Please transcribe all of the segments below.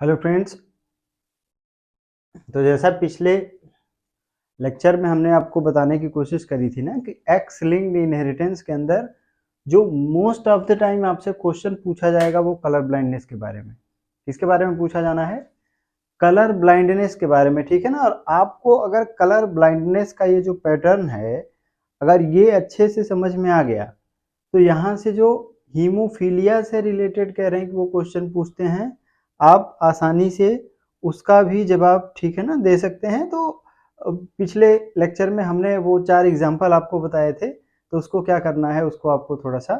Hello friends. तो जैसा पिछले लेक्चर में हमने आपको बताने की कोशिश करी थी ना कि एक्स लिंक्ड इनहेरिटेंस के अंदर जो मोस्ट ऑफ द टाइम आपसे क्वेश्चन पूछा जाएगा वो कलर ब्लाइंडनेस के बारे में। किसके बारे में पूछा जाना है? कलर ब्लाइंडनेस के बारे में, ठीक है ना। और आपको अगर कलर ब्लाइंडनेस का ये जो पैटर्न है अगर ये अच्छे से समझ में आ गया तो यहाँ से जो हीमोफीलिया से रिलेटेड कह रहे हैं कि वो क्वेश्चन पूछते हैं, आप आसानी से उसका भी जवाब, ठीक है ना, दे सकते हैं। तो पिछले लेक्चर में हमने वो 4 एग्जाम्पल आपको बताए थे, तो उसको क्या करना है, उसको आपको थोड़ा सा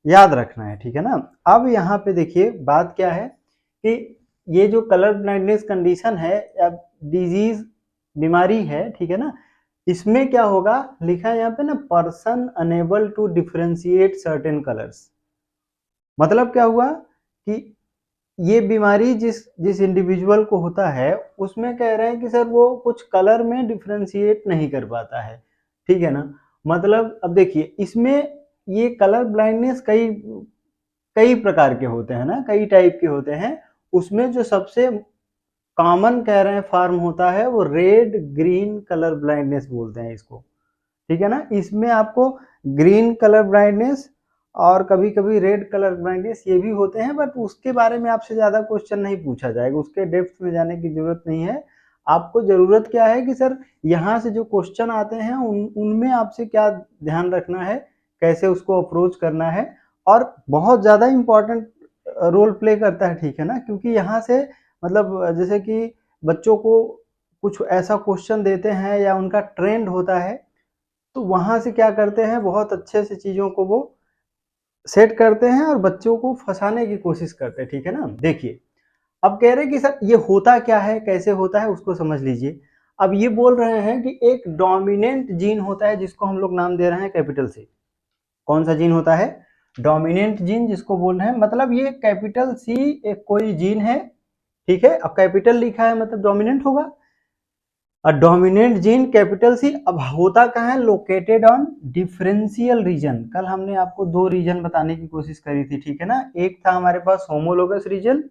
याद रखना है, ठीक है ना। अब यहाँ पे देखिए बात क्या है कि ये जो कलर ब्लाइंडनेस कंडीशन है या डिजीज बीमारी है, ठीक है ना, इसमें क्या होगा, लिखा है यहाँ पे ना, person unable to differentiate certain colours. मतलब क्या हुआ कि ये बीमारी जिस जिस इंडिविजुअल को होता है उसमें कह रहे हैं कि सर वो कुछ कलर में डिफरेंशिएट नहीं कर पाता है, ठीक है ना। मतलब अब देखिए इसमें ये कलर ब्लाइंडनेस कई कई प्रकार के होते हैं ना, कई टाइप के होते हैं। उसमें जो सबसे कॉमन कह रहे हैं फॉर्म होता है वो रेड ग्रीन कलर ब्लाइंडनेस बोलते हैं इसको, ठीक है ना। इसमें आपको ग्रीन कलर ब्लाइंडनेस और कभी कभी रेड कलर ब्लाइंडनेस ये भी होते हैं, बट उसके बारे में आपसे ज़्यादा क्वेश्चन नहीं पूछा जाएगा, उसके डेप्थ में जाने की जरूरत नहीं है। आपको ज़रूरत क्या है कि सर यहाँ से जो क्वेश्चन आते हैं उनमें आपसे क्या ध्यान रखना है, कैसे उसको अप्रोच करना है। और बहुत ज़्यादा इम्पोर्टेंट रोल प्ले करता है, ठीक है ना, क्योंकि यहाँ से मतलब जैसे कि बच्चों को कुछ ऐसा क्वेश्चन देते हैं या उनका ट्रेंड होता है, तो वहां से क्या करते हैं, बहुत अच्छे से चीजों को वो सेट करते हैं और बच्चों को फंसाने की कोशिश करते हैं, ठीक है ना। देखिए अब कह रहे हैं कि सर ये होता क्या है, कैसे होता है, उसको समझ लीजिए। अब ये बोल रहे हैं कि एक डोमिनेंट जीन होता है जिसको हम लोग नाम दे रहे हैं कैपिटल सी। कौन सा जीन होता है? डोमिनेंट जीन जिसको बोल रहे हैं, मतलब ये कैपिटल सी एक कोई जीन है, ठीक है। अब कैपिटल लिखा है मतलब डोमिनेंट होगा। Dominant gene capital C. अब होता कहाँ है? Located on differential region. कल हमने आपको 2 रीजन बताने की कोशिश करी थी, ठीक है ना। एक था हमारे पास होमोलोगस रीजन,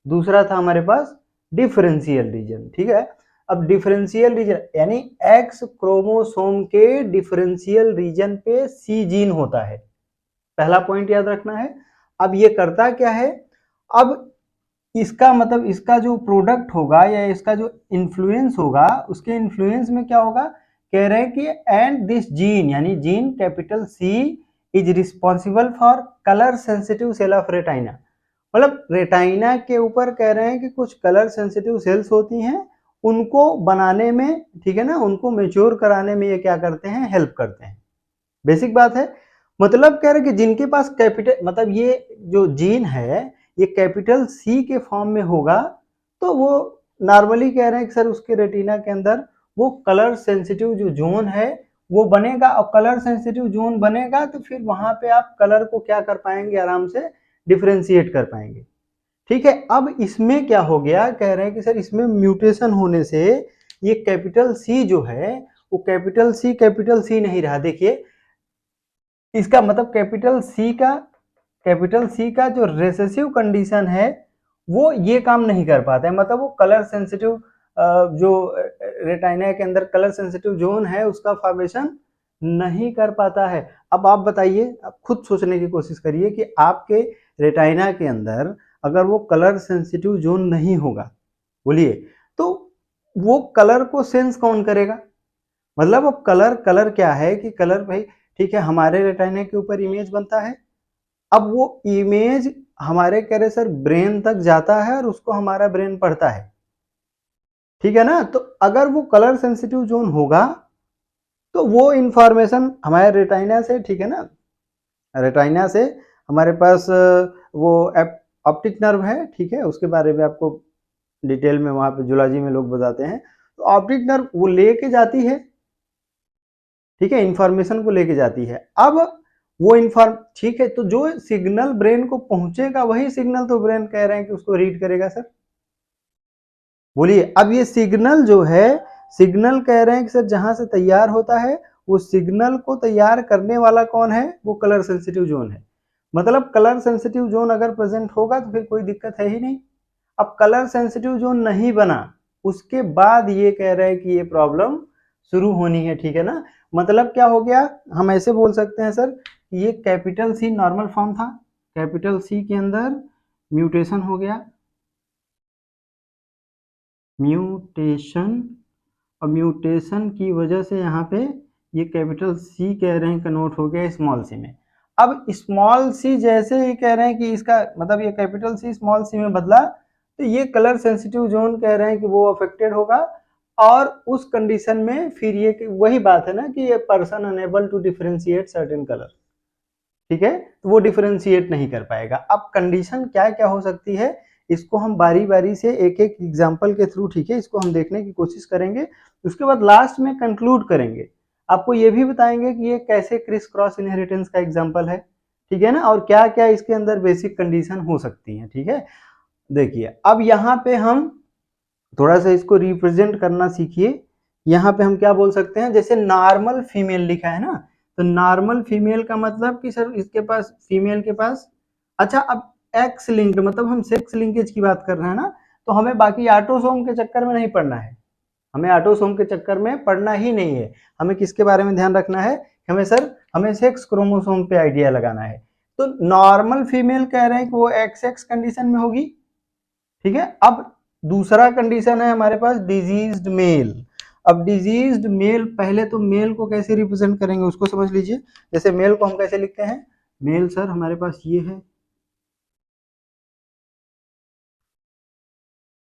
दूसरा था हमारे पास डिफरेंशियल रीजन, ठीक है। अब डिफरेंशियल रीजन यानी एक्स क्रोमोसोम के डिफरेंशियल रीजन पे सी जीन होता है, पहला पॉइंट याद रखना है। अब ये करता क्या है, अब इसका मतलब इसका जो प्रोडक्ट होगा या इसका जो इन्फ्लुएंस होगा, उसके इन्फ्लुएंस में क्या होगा, कह रहे हैं कि एंड दिस जीन यानी gene capital C is responsible for colour sensitive cell of retina. मतलब रेटाइना के ऊपर कह रहे हैं कि कुछ कलर सेंसिटिव सेल्स होती हैं, उनको बनाने में, ठीक है ना, उनको मेच्योर कराने में ये क्या करते हैं, हेल्प करते हैं। बेसिक बात है। मतलब कह रहे हैं कि जिनके पास कैपिटल मतलब ये जो जीन है ये कैपिटल सी के फॉर्म में होगा, तो वो नॉर्मली कह रहे हैं कि सर उसके रेटिना के अंदर वो कलर सेंसिटिव जो जोन है वो बनेगा, और कलर सेंसिटिव जोन बनेगा तो फिर वहां पे आप कलर को क्या कर पाएंगे, आराम से डिफ्रेंशिएट कर पाएंगे, ठीक है। अब इसमें क्या हो गया, कह रहे हैं कि सर इसमें म्यूटेशन होने से ये कैपिटल सी जो है वो कैपिटल सी नहीं रहा। देखिए इसका मतलब कैपिटल सी का जो रेसेसिव कंडीशन है वो ये काम नहीं कर पाता है, मतलब वो कलर सेंसिटिव जो रेटाइना के अंदर कलर सेंसिटिव जोन है उसका फॉर्मेशन नहीं कर पाता है। अब आप बताइए, आप खुद सोचने की कोशिश करिए कि आपके रेटाइना के अंदर अगर वो कलर सेंसिटिव जोन नहीं होगा, बोलिए, तो वो कलर को सेंस कौन करेगा? मतलब अब कलर कलर क्या है कि कलर भाई, ठीक है, हमारे रेटाइना के ऊपर इमेज बनता है, अब वो इमेज हमारे कह रहे सर ब्रेन तक जाता है और उसको हमारा ब्रेन पढ़ता है, ठीक है ना। तो अगर वो कलर सेंसिटिव जोन होगा तो वो इंफॉर्मेशन हमारे रेटाइना से, ठीक है ना, रेटाइना से हमारे पास वो ऑप्टिक नर्व है, ठीक है, उसके बारे में आपको डिटेल में वहां पे जूलॉजी में लोग बताते हैं। तो ऑप्टिक नर्व वो लेके जाती है, ठीक है, इंफॉर्मेशन को लेके जाती है। अब वो इन्फॉर्म ठीक है, तो जो सिग्नल ब्रेन को पहुंचेगा वही सिग्नल तो ब्रेन कह रहे हैं कि उसको रीड करेगा सर। बोलिए, अब ये सिग्नल जो है, सिग्नल कह रहे हैं कि सर जहां से तैयार होता है वो सिग्नल को तैयार करने वाला कौन है, वो कलर सेंसिटिव जोन है। मतलब कलर सेंसिटिव जोन अगर प्रेजेंट होगा तो फिर कोई दिक्कत है ही नहीं। अब कलर सेंसिटिव जोन नहीं बना, उसके बाद ये कह रहे हैं कि ये प्रॉब्लम शुरू होनी है, ठीक है ना। मतलब क्या हो गया, हम ऐसे बोल सकते हैं सर, ये कैपिटल सी नॉर्मल फॉर्म था, कैपिटल सी के अंदर म्यूटेशन हो गया, म्यूटेशन, और म्यूटेशन की वजह से यहाँ पे ये कैपिटल सी कह रहे हैं कन्वर्ट हो गया स्मॉल सी में। अब स्मॉल सी जैसे ही कह रहे हैं कि इसका मतलब ये कैपिटल सी स्मॉल सी में बदला, तो ये कलर सेंसिटिव जोन कह रहे हैं कि वो अफेक्टेड होगा, और उस कंडीशन में फिर ये वही बात है ना कि ये person unable to differentiate certain colour, ठीक है, तो वो डिफरेंशिएट नहीं कर पाएगा। अब कंडीशन क्या क्या हो सकती है, इसको हम बारी बारी से एक एक एग्जाम्पल के थ्रू, ठीक है, इसको हम देखने की कोशिश करेंगे। उसके बाद लास्ट में कंक्लूड करेंगे, आपको ये भी बताएंगे कि ये कैसे क्रिस क्रॉस इनहेरिटेंस का एग्जाम्पल है, ठीक है ना, और क्या क्या इसके अंदर बेसिक कंडीशन हो सकती है, ठीक है। देखिए अब यहाँ पे हम थोड़ा सा इसको रिप्रेजेंट करना सीखिए। यहाँ पे हम क्या बोल सकते हैं, जैसे नॉर्मल फीमेल लिखा है ना, तो नॉर्मल फीमेल का मतलब कि सर इसके पास, फीमेल के पास, अच्छा अब एक्स लिंक्ड मतलब हम सेक्स लिंकेज की बात कर रहे हैं ना, तो हमें बाकी ऑटोसोम के चक्कर में नहीं पड़ना है, हमें ऑटोसोम के चक्कर में पड़ना ही नहीं है। हमें किसके बारे में ध्यान रखना है, हमें सर हमें सेक्स क्रोमोसोम पे आइडिया लगाना है। तो नॉर्मल फीमेल कह रहे हैं कि वो एक्स एक्स कंडीशन में होगी, ठीक है। अब दूसरा कंडीशन है हमारे पास डिजीज्ड मेल। अब डिजीज्ड मेल, पहले तो मेल को कैसे रिप्रेजेंट करेंगे उसको समझ लीजिए। जैसे मेल को हम कैसे लिखते हैं, मेल सर हमारे पास ये है,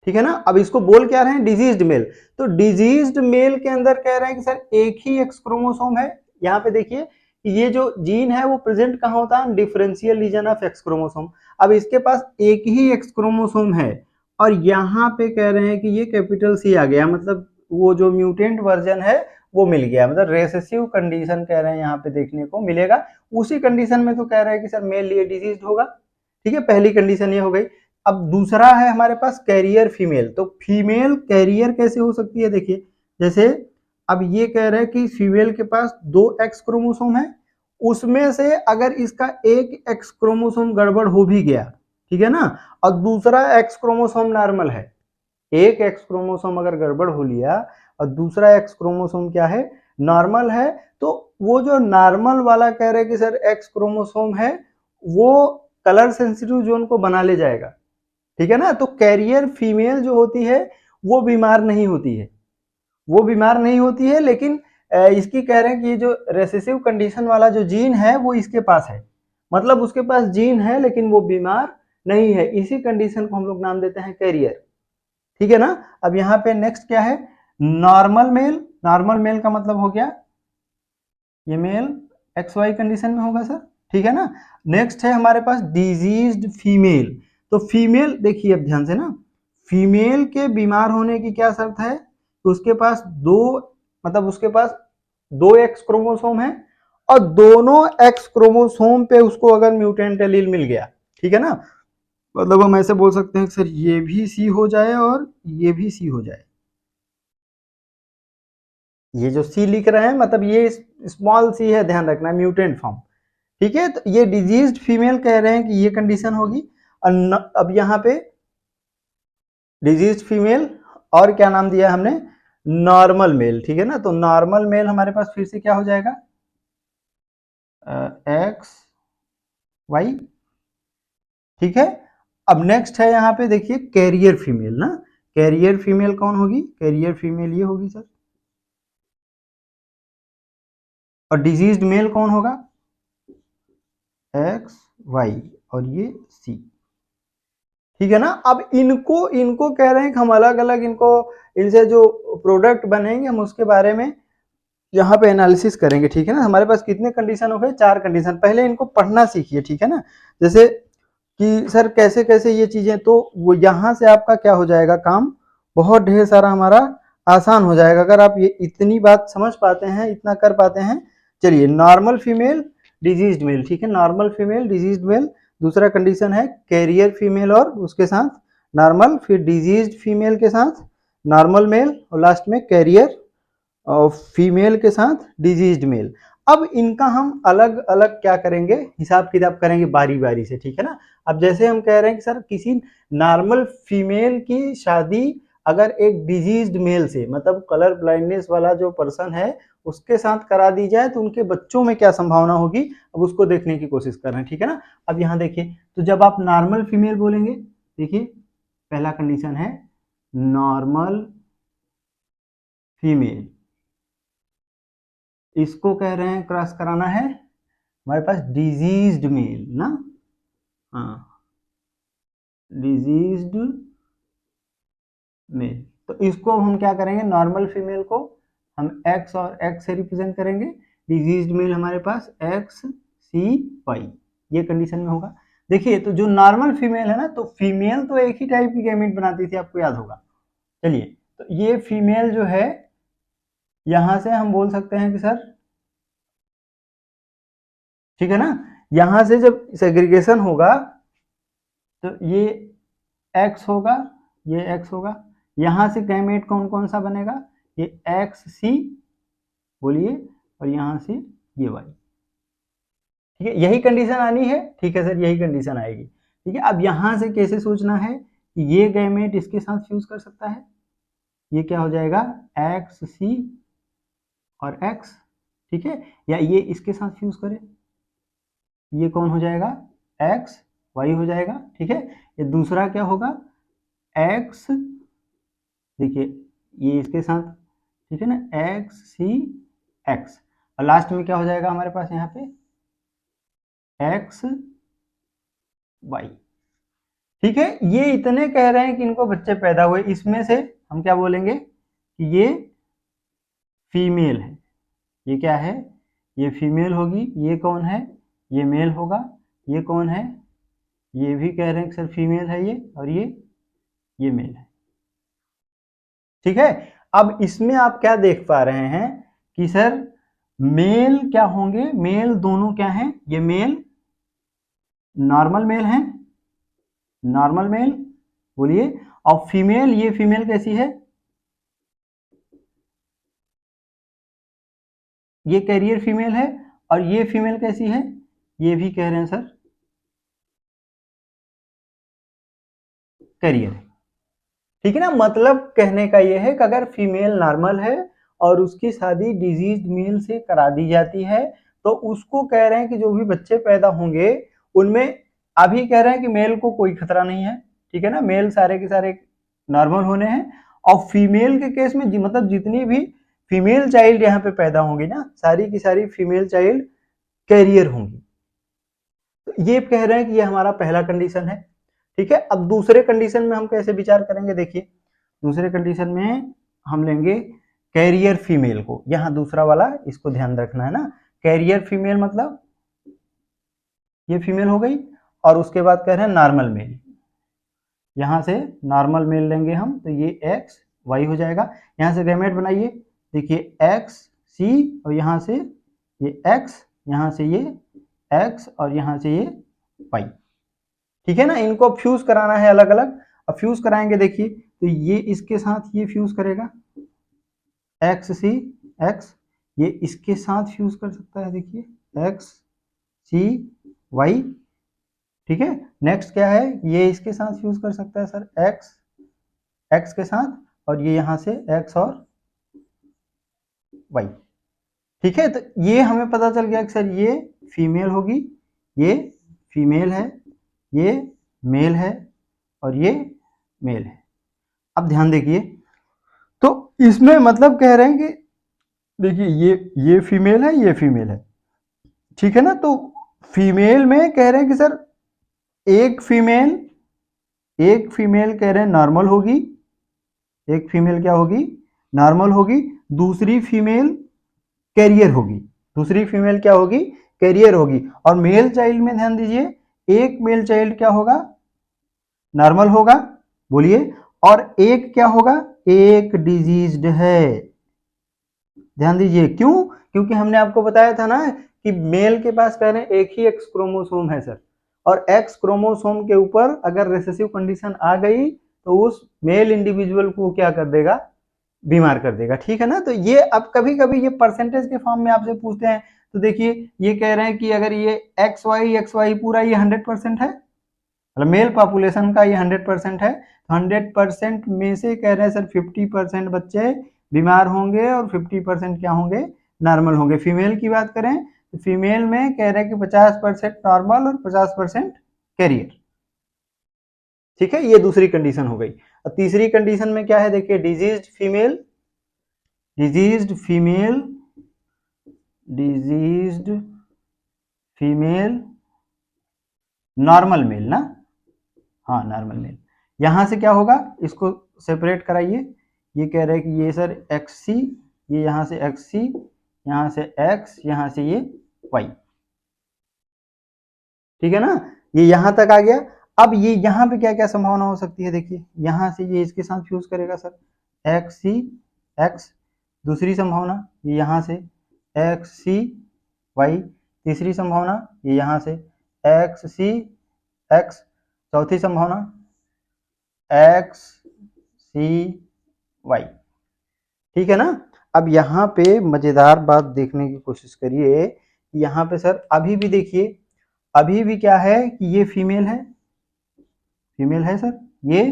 ठीक है ना। अब इसको बोल क्या रहे हैं, डिजीज्ड मेल, तो डिजीज्ड मेल के अंदर कह रहे हैं कि सर एक ही एक्स क्रोमोसोम है। यहाँ पे देखिए ये जो जीन है वो प्रेजेंट कहाँ होता है, differential region of X chromosome. अब इसके पास एक ही एक्स क्रोमोसोम है, और यहाँ पे कह रहे हैं कि ये कैपिटल सी आ गया, मतलब वो जो म्यूटेंट वर्जन है वो मिल गया, मतलब रेसेसिव कंडीशन कह रहे हैं यहाँ पे देखने को मिलेगा। उसी कंडीशन में तो कह रहे हैं कि सर मेल ये डिजीज होगा, ठीक है, पहली कंडीशन ये हो गई। अब दूसरा है हमारे पास कैरियर फीमेल, तो फीमेल कैरियर कैसे हो सकती है, देखिए जैसे अब ये कह रहे हैं कि फीमेल के पास 2 एक्स क्रोमोसोम है, उसमें से अगर इसका एक एक्स क्रोमोसोम गड़बड़ हो भी गया, ठीक है ना, और दूसरा एक्स क्रोमोसोम नॉर्मल है, एक एक्स क्रोमोसोम अगर गड़बड़ हो लिया और दूसरा एक्स क्रोमोसोम क्या है, नॉर्मल है, तो वो जो नॉर्मल वाला कह रहे हैं कि सर एक्स क्रोमोसोम है, वो कलर सेंसिटिव जोन को बना ले जाएगा, ठीक है ना। तो कैरियर फीमेल जो होती है वो बीमार नहीं होती है, वो बीमार नहीं होती है, लेकिन इसकी कह रहे हैं कि ये जो रेसेसिव कंडीशन वाला जो जीन है वो इसके पास है, मतलब उसके पास जीन है लेकिन वो बीमार नहीं है, इसी कंडीशन को हम लोग नाम देते हैं कैरियर, ठीक है ना। अब यहाँ पे नेक्स्ट क्या है, नॉर्मल मेल। नॉर्मल मेल का मतलब हो गया ये मेल एक्स वाई कंडीशन में होगा सर, ठीक है ना। नेक्स्ट है हमारे पास डिजीज्ड फीमेल। तो फीमेल देखिए अब ध्यान से ना, फीमेल के बीमार होने की क्या शर्त है, तो उसके पास दो, मतलब उसके पास 2 एक्स क्रोमोसोम है, और दोनों एक्स क्रोमोसोम पे उसको अगर म्यूटेंट एलील मिल गया, ठीक है ना, मतलब हम ऐसे बोल सकते हैं कि सर ये भी सी हो जाए और ये भी सी हो जाए। ये जो सी लिख रहे हैं मतलब ये स्मॉल सी है, ध्यान रखना, म्यूटेंट फॉर्म, ठीक है। तो ये डिजीज्ड फीमेल कह रहे हैं कि ये कंडीशन होगी। अब यहाँ पे डिजीज्ड फीमेल, और क्या नाम दिया हमने, नॉर्मल मेल, ठीक है ना। तो नॉर्मल मेल हमारे पास फिर से क्या हो जाएगा, एक्स वाई, ठीक है। अब नेक्स्ट है यहाँ पे देखिए कैरियर फीमेल ना, कैरियर फीमेल कौन होगी, कैरियर फीमेल ये होगी सर, और डिजीज्ड मेल कौन होगा, एक्स वाई, और ये सी, ठीक है ना। अब इनको इनको कह रहे हैं कि हम अलग अलग इनको, इनसे जो प्रोडक्ट बनेंगे हम उसके बारे में यहाँ पे एनालिसिस करेंगे, ठीक है ना। हमारे पास कितने कंडीशन हो गए, 4 कंडीशन, पहले इनको पढ़ना सीखिए, ठीक है ना। जैसे कि सर कैसे कैसे ये चीजें, तो वो यहाँ से आपका क्या हो जाएगा, काम बहुत ढेर सारा हमारा आसान हो जाएगा अगर आप ये इतनी बात समझ पाते हैं, इतना कर पाते हैं। चलिए नॉर्मल फीमेल डिजीज्ड मेल, ठीक है, नॉर्मल फीमेल डिजीज्ड मेल, दूसरा कंडीशन है कैरियर फीमेल और उसके साथ नॉर्मल, फिर डिजीज्ड फीमेल के साथ नॉर्मल मेल, और लास्ट में कैरियर और फीमेल के साथ डिजीज्ड मेल। अब इनका हम अलग अलग क्या करेंगे, हिसाब किताब करेंगे बारी बारी से, ठीक है ना। अब जैसे हम कह रहे हैं कि सर किसी नॉर्मल फीमेल की शादी अगर एक डिजीज्ड मेल से, मतलब कलर ब्लाइंडनेस वाला जो पर्सन है उसके साथ करा दी जाए तो उनके बच्चों में क्या संभावना होगी, अब उसको देखने की कोशिश कर रहे हैं, ठीक है ना। अब यहाँ देखिए, तो जब आप नॉर्मल फीमेल बोलेंगे, देखिए पहला कंडीशन है नॉर्मल फीमेल, इसको कह रहे हैं क्रॉस कराना है हमारे पास डिजीज्ड मेल ना, हाँ डिजीज्ड मेल। तो इसको हम क्या करेंगे, नॉर्मल फीमेल को हम x और x से रिप्रेजेंट करेंगे, डिजीज्ड मेल हमारे पास x c y, ये कंडीशन में होगा। देखिए तो जो नॉर्मल फीमेल है ना, तो फीमेल तो एक ही टाइप की गैमेट बनाती थी, आपको याद होगा। चलिए तो ये फीमेल जो है, यहां से हम बोल सकते हैं कि सर, ठीक है ना, यहां से जब सेग्रीगेशन होगा तो ये x होगा, ये x होगा, यहां से गैमेट कौन कौन सा बनेगा, ये एक्स सी, बोलिए, और यहां से ये y, ठीक है, यही कंडीशन आनी है, ठीक है सर, यही कंडीशन आएगी, ठीक है। अब यहां से कैसे सोचना है कि ये गैमेट इसके साथ फ्यूज कर सकता है, ये क्या हो जाएगा एक्स सी और x, ठीक है, या ये इसके साथ फ्यूज करे, ये कौन हो जाएगा एक्स वाई हो जाएगा, ठीक है। ये दूसरा क्या होगा एक्स, देखिए ये इसके साथ, ठीक है ना, एक्स सी एक्स, और लास्ट में क्या हो जाएगा हमारे पास यहाँ पे एक्स वाई, ठीक है। ये इतने कह रहे हैं कि इनको बच्चे पैदा हुए, इसमें से हम क्या बोलेंगे कि ये फीमेल है, ये क्या है, ये फीमेल होगी, ये कौन है, ये मेल होगा, ये कौन है, ये भी कह रहे हैं कि सर फीमेल है ये, और ये मेल है, ठीक है। अब इसमें आप क्या देख पा रहे हैं कि सर मेल क्या होंगे, मेल दोनों क्या हैं, ये मेल नॉर्मल मेल है, नॉर्मल मेल, बोलिए, और फीमेल, ये फीमेल कैसी है, ये कैरियर फीमेल है, और ये फीमेल कैसी है, ये भी कह रहे हैं सर कैरियर है, ठीक है ना। मतलब कहने का ये है कि अगर फीमेल नॉर्मल है और उसकी शादी डिजीज मेल से करा दी जाती है, तो उसको कह रहे हैं कि जो भी बच्चे पैदा होंगे उनमें, अभी कह रहे हैं कि मेल को कोई खतरा नहीं है, ठीक है ना, मेल सारे के सारे नॉर्मल होने हैं, और फीमेल के केस में मतलब जितनी भी फीमेल चाइल्ड यहाँ पे पैदा होंगी ना, सारी की सारी फीमेल चाइल्ड कैरियर होंगी। तो ये कह रहे हैं कि ये हमारा पहला कंडीशन है, ठीक है। अब दूसरे कंडीशन में हम कैसे विचार करेंगे, देखिए दूसरे कंडीशन में हम लेंगे कैरियर फीमेल को, यहाँ दूसरा वाला इसको ध्यान रखना है ना, कैरियर फीमेल मतलब ये फीमेल हो गई, और उसके बाद कह रहे हैं नॉर्मल मेल, यहाँ से नॉर्मल मेल लेंगे हम, तो ये एक्स वाई हो जाएगा, यहाँ से गैमेट बनाइए, देखिए एक्स सी, और यहाँ से ये एक्स, यहाँ से ये एक्स, और यहाँ से ये वाई, ठीक है ना। इनको फ्यूज कराना है अलग अलग, अब फ्यूज कराएंगे, देखिए तो ये इसके साथ ये फ्यूज करेगा एक्स सी एक्स, ये इसके साथ फ्यूज कर सकता है, देखिए एक्स सी वाई, ठीक है। नेक्स्ट क्या है, ये इसके साथ फ्यूज कर सकता है सर एक्स एक्स के साथ, और ये यहाँ से एक्स और वाई, ठीक है। तो ये हमें पता चल गया कि सर ये फीमेल होगी, ये फीमेल है, ये मेल है, और ये मेल है। अब ध्यान देखिए, तो इसमें मतलब कह रहे हैं कि देखिए ये फीमेल है, ये फीमेल है, ठीक है ना। तो फीमेल में कह रहे हैं कि सर एक फीमेल कह रहे हैं नॉर्मल होगी, एक फीमेल क्या होगी, नॉर्मल होगी, दूसरी फीमेल कैरियर होगी, दूसरी फीमेल क्या होगी, कैरियर होगी, और मेल चाइल्ड में ध्यान दीजिए, एक मेल चाइल्ड क्या होगा, नॉर्मल होगा, बोलिए, और एक क्या होगा, एक डिजीज्ड है, ध्यान दीजिए, क्यों, क्योंकि हमने आपको बताया था ना कि मेल के पास कह रहे हैं एक ही एक्स क्रोमोसोम है सर, और एक्स क्रोमोसोम के ऊपर अगर रिसेसिव कंडीशन आ गई तो उस मेल इंडिविजुअल को क्या कर देगा, बीमार कर देगा, ठीक है ना। तो ये अब कभी कभी ये परसेंटेज के फॉर्म में आपसे पूछते हैं, तो देखिए ये कह रहे हैं कि अगर ये XY पूरा ये 100% है, मतलब मेल पॉपुलेशन का ये 100% है, 100% में से कह रहे हैं सर 50% बच्चे बीमार होंगे और 50% क्या होंगे, नॉर्मल होंगे। फीमेल की बात करें तो फीमेल में कह रहे हैं कि 50% नॉर्मल और 50% कैरियर। ठीक है, ये दूसरी कंडीशन हो गई। और तीसरी कंडीशन में क्या है, देखिए diseased female, diseased female, diseased female, normal male ना, हाँ नॉर्मल मेल। यहां से क्या होगा, इसको सेपरेट कराइए। ये कह रहे हैं कि ये सर XC, ये यहां से XC, यहां से X, यहां से ये Y। ठीक है ना, ये यहां तक आ गया। अब ये यहां पे क्या क्या संभावना हो सकती है, देखिए यहां से ये इसके साथ फ्यूज करेगा सर XC X, दूसरी संभावना ये यहां से XC Y, तीसरी संभावना ये यहां से XC X, चौथी संभावना XC Y। ठीक है ना। अब यहाँ पे मजेदार बात देखने की कोशिश करिए, यहाँ पे सर अभी भी देखिए, अभी भी क्या है कि ये फीमेल है, फीमेल है सर, ये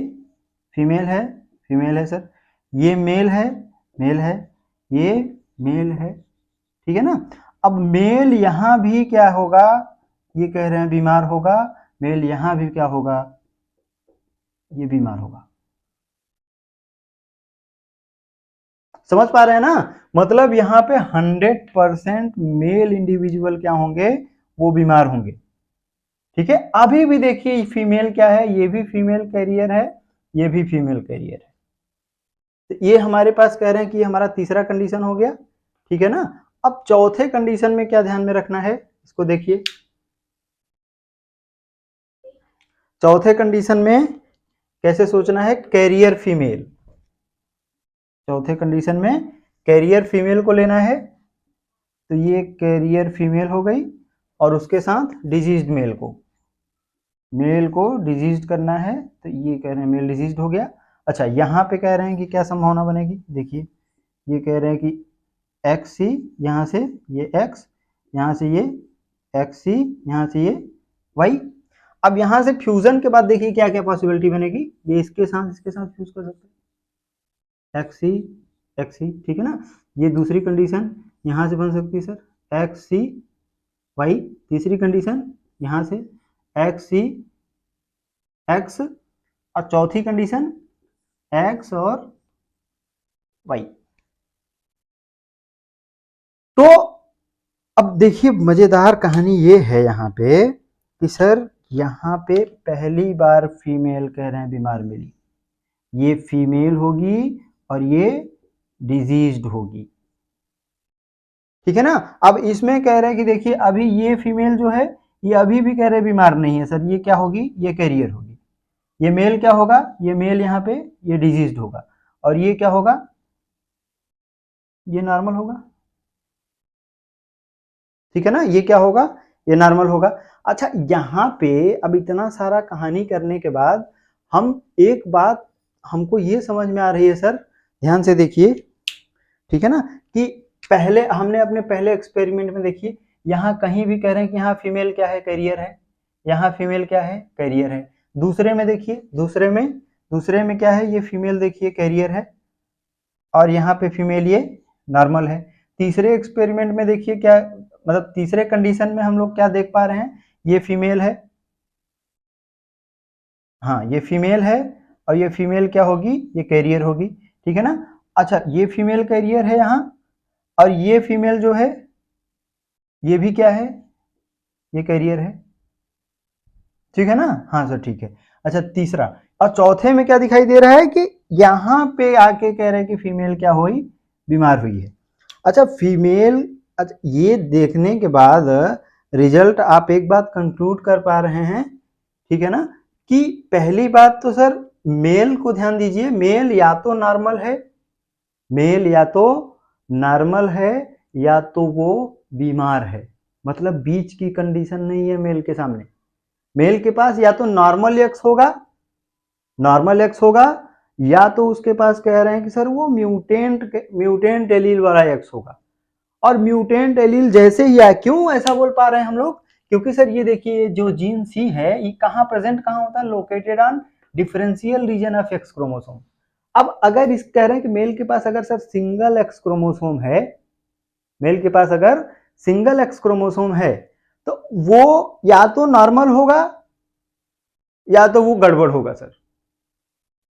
फीमेल है, फीमेल है सर, ये मेल है, मेल है, ये मेल है। ठीक है ना। अब मेल यहाँ भी क्या होगा, ये कह रहे हैं बीमार होगा, मेल यहाँ भी क्या होगा, ये बीमार होगा। समझ पा रहे हैं ना, मतलब यहाँ पे 100% मेल इंडिविजुअल क्या होंगे, वो बीमार होंगे। ठीक है, अभी भी देखिए फीमेल क्या है, ये भी फीमेल कैरियर है, ये भी फीमेल कैरियर है। तो ये हमारे पास कह रहे हैं कि हमारा तीसरा कंडीशन हो गया। ठीक है ना। अब चौथे कंडीशन में क्या ध्यान में रखना है, इसको देखिए। चौथे कंडीशन में कैसे सोचना है, कैरियर फीमेल, चौथे कंडीशन में कैरियर फीमेल को लेना है। तो ये कैरियर फीमेल हो गई और उसके साथ डिजीज्ड मेल को, मेल को डिजीज्ड करना है, तो ये कह रहे हैं मेल डिजीज्ड हो गया। अच्छा, यहाँ पे कह रहे हैं कि क्या संभावना बनेगी, देखिए ये कह रहे हैं कि XC, यहाँ से ये X, यहाँ से ये XC, यहाँ से ये Y। अब यहाँ से फ्यूजन के बाद देखिए क्या क्या पॉसिबिलिटी बनेगी, ये इसके साथ फ्यूज कर सकते हैं, XC XC। ठीक है ना। ये दूसरी कंडीशन यहाँ से बन सकती है सर XC Y, तीसरी कंडीशन यहाँ से XC X, और चौथी कंडीशन X और Y। तो अब देखिए मजेदार कहानी ये है यहाँ पे कि सर यहाँ पे पहली बार फीमेल कह रहे हैं बीमार मिली, ये फीमेल होगी और ये डिजीज्ड होगी। ठीक है ना। अब इसमें कह रहे हैं कि देखिए अभी ये फीमेल जो है ये अभी भी कह रहे हैं बीमार नहीं है सर, ये क्या होगी, ये कैरियर होगी। ये मेल क्या होगा, ये मेल यहाँ पे ये डिजीज्ड होगा, और ये क्या होगा, ये नॉर्मल होगा। ठीक है ना, ये क्या होगा, ये नॉर्मल होगा। अच्छा, यहाँ पे अब इतना सारा कहानी करने के बाद हम एक बात हमको ये समझ में आ रही है सर, ध्यान से देखिए। ठीक है ना, कि पहले हमने अपने पहले एक्सपेरिमेंट में देखिए यहाँ कहीं भी कह रहे हैं कि यहाँ फीमेल क्या है, कैरियर है, यहाँ फीमेल क्या है, कैरियर है। दूसरे में देखिए, दूसरे में क्या है, ये फीमेल देखिए कैरियर है और यहाँ पे फीमेल ये नॉर्मल है। तीसरे एक्सपेरिमेंट में देखिए क्या, मतलब तीसरे कंडीशन में हम लोग क्या देख पा रहे हैं, ये फीमेल है, हाँ ये फीमेल है, और ये फीमेल क्या होगी, ये कैरियर होगी। ठीक है ना। अच्छा, ये फीमेल कैरियर है यहाँ, और ये फीमेल जो है ये भी क्या है, ये कैरियर है। ठीक है ना, हाँ सर ठीक है। अच्छा, तीसरा और चौथे में क्या दिखाई दे रहा है कि यहाँ पे आके कह रहे हैं कि फीमेल क्या हुई, बीमार हुई है। अच्छा फीमेल, अच्छा ये देखने के बाद रिजल्ट आप एक बात कंक्लूड कर पा रहे हैं, ठीक है ना, कि पहली बात तो सर मेल को ध्यान दीजिए, मेल या तो नॉर्मल है, मेल या तो नॉर्मल है या तो वो बीमार है, मतलब बीच की कंडीशन नहीं है मेल के सामने। मेल के पास या तो नॉर्मल एक्स होगा, नॉर्मल एक्स होगा, या तो उसके पास कह रहे हैं कि सर वो म्यूटेंट एलील वाला एक्स होगा। और म्यूटेंट एलील जैसे ही आए, क्यों ऐसा बोल पा रहे हैं हम लोग, क्योंकि सर ये देखिए जो जीन सी है ये कहाँ प्रेजेंट कहाँ होता है, located on differential region of X chromosome. अब अगर इस कह रहे हैं कि मेल के पास अगर सर सिंगल एक्स क्रोमोसोम है, मेल के पास अगर सिंगल एक्स क्रोमोसोम है तो वो या तो नॉर्मल होगा या तो वो गड़बड़ होगा सर,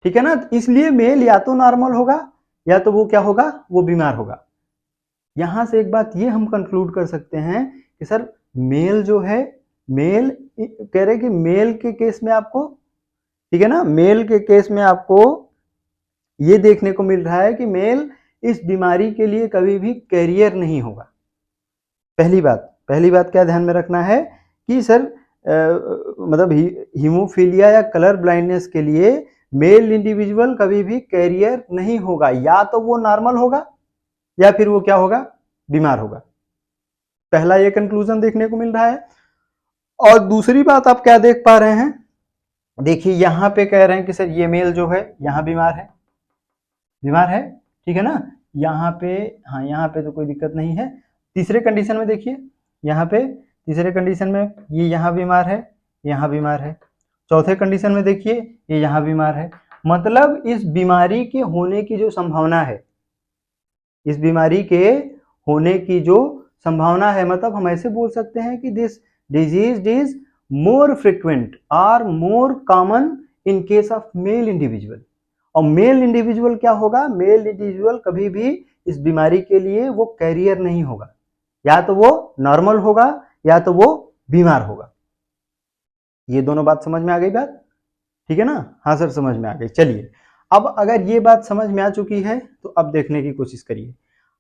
ठीक है ना। इसलिए मेल या तो नॉर्मल होगा या तो वो क्या होगा, वो बीमार होगा। यहां से एक बात ये हम कंक्लूड कर सकते हैं कि सर मेल जो है, मेल कह रहे कि मेल के केस में आपको, ठीक है ना, मेल के केस में आपको ये देखने को मिल रहा है कि मेल इस बीमारी के लिए कभी भी कैरियर नहीं होगा। पहली बात क्या ध्यान में रखना है कि सर मतलब हीमोफीलिया या कलर ब्लाइंडनेस के लिए मेल इंडिविजुअल कभी भी कैरियर नहीं होगा, या तो वो नॉर्मल होगा या फिर वो क्या होगा, बीमार होगा। पहला ये कंक्लूजन देखने को मिल रहा है। और दूसरी बात आप क्या देख पा रहे हैं, देखिए यहां पे कह रहे हैं कि सर ये मेल जो है यहां बीमार है, बीमार है, ठीक है ना। यहाँ पे, हाँ यहाँ पे तो कोई दिक्कत नहीं है। तीसरे कंडीशन में देखिए, यहाँ पे तीसरे कंडीशन में ये यहाँ बीमार है, यहाँ बीमार है। चौथे कंडीशन में देखिए ये यहाँ बीमार है। मतलब इस बीमारी के होने की जो संभावना है, इस बीमारी के होने की जो संभावना है, मतलब हम ऐसे बोल सकते हैं कि this disease is more frequent और more common in case of male individual. और मेल इंडिविजुअल क्या होगा, मेल इंडिविजुअल कभी भी इस बीमारी के लिए वो कैरियर नहीं होगा, या तो वो नॉर्मल होगा या तो वो बीमार होगा। ये दोनों बात समझ में आ गई बात, ठीक है ना। हाँ सर समझ में आ गई। चलिए अब अगर ये बात समझ में आ चुकी है तो अब देखने की कोशिश करिए।